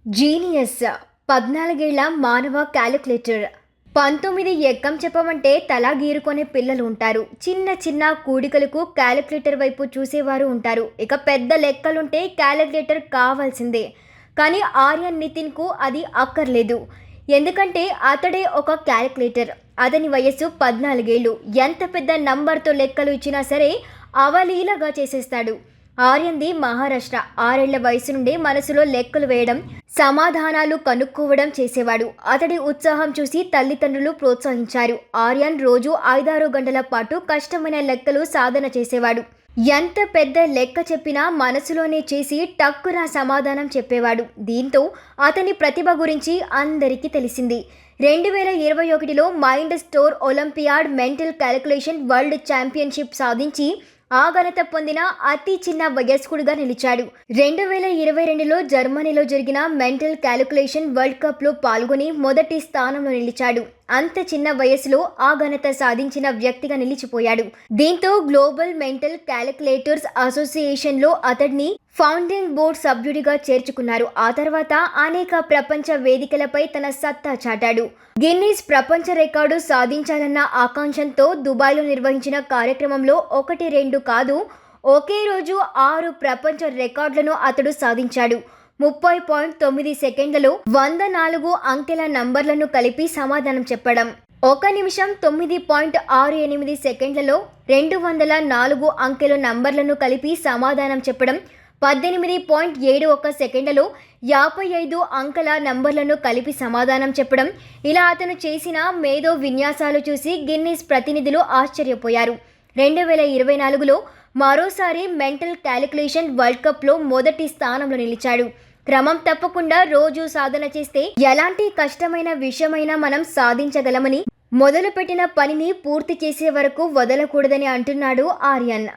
Genius 14 ఏళ్ల మానవ calculator 19 ఎక్కం చెప్పమంటే తల గీరుకునే పిల్లలు ఉంటారు. చిన్న చిన్న కూడికలకు క్యాలిక్యులేటర్ వైపు చూసేవారు ఉంటారు. ఇక పెద్ద లెక్కలుంటే క్యాలిక్యులేటర్ కావాల్సిందే. కానీ ఆర్యన్ నితిన్కు అది అక్కర్లేదు. ఎందుకంటే అతడే ఒక క్యాలిక్యులేటర్. అతని వయస్సు 14 ఏళ్ళు. ఎంత పెద్ద నంబర్తో లెక్కలు ఇచ్చినా సరే అవలీలగా చేసేస్తాడు. ఆర్యన్ది మహారాష్ట్ర. 6 ఏళ్ల వయసు నుండే మనసులో లెక్కలు వేయడం, సమాధానాలు కనుక్కోవడం చేసేవాడు. అతడి ఉత్సాహం చూసి తల్లిదండ్రులు ప్రోత్సహించారు. ఆర్యన్ రోజు 5-6 గంటల పాటు కష్టమైన లెక్కలు సాధన చేసేవాడు. ఎంత పెద్ద లెక్క చెప్పినా మనసులోనే చేసి టక్కున సమాధానం చెప్పేవాడు. దీంతో అతని ప్రతిభ గురించి అందరికీ తెలిసింది. 2021లో మైండ్ స్టోర్ Olympiad Mental Calculation World Championship సాధించి ఆ ఘనత పొందిన అతి చిన్న వయస్కుడిగా నిలిచాడు. 2022లో జర్మనీలో జరిగిన మెంటల్ క్యాలిక్యులేషన్ వరల్డ్ కప్లో పాల్గొని మొదటి స్థానంలో నిలిచాడు. అంత చిన్న వయసులో ఆ ఘనత సాధించిన వ్యక్తిగా నిలిచిపోయాడు. దీంతో గ్లోబల్ మెంటల్ క్యాలిక్యులేటర్స్ అసోసియేషన్లో అతడిని ఫౌండింగ్ బోర్డ్ సభ్యుడిగా చేర్చుకున్నారు. ఆ తర్వాత అనేక ప్రపంచ వేదికలపై తన సత్తా చాటాడు. గిన్నీస్ ప్రపంచ రికార్డు సాధించాలన్న ఆకాంక్షతో దుబాయ్లో నిర్వహించిన కార్యక్రమంలో 1-2 కాదు, ఒకే రోజు 6 ప్రపంచ రికార్డులను అతడు సాధించాడు. 30.9 సెకండ్లలో 104 అంకెల నంబర్లను కలిపి సమాధానం చెప్పడం, 1 నిమిషం 9.68 సెకండ్లలో 204 అంకెల నంబర్లను కలిపి సమాధానం చెప్పడం, 18.71 సెకండ్లలో 55 అంకెల నంబర్లను కలిపి సమాధానం చెప్పడం. ఇలా అతను చేసిన మేధో విన్యాసాలు చూసి గిన్నీస్ ప్రతినిధులు ఆశ్చర్యపోయారు. 2024లో మరోసారి మెంటల్ క్యాలిక్యులేషన్ వరల్డ్ కప్లో మొదటి స్థానంలో నిలిచాడు. క్రమం తప్పకుండా రోజు సాధన చేస్తే ఎలాంటి కష్టమైన విషయమైనా మనం సాధించగలమని, మొదలుపెట్టిన పనిని పూర్తి చేసే వరకు వదలకూడదని అంటున్నాడు ఆర్యన్.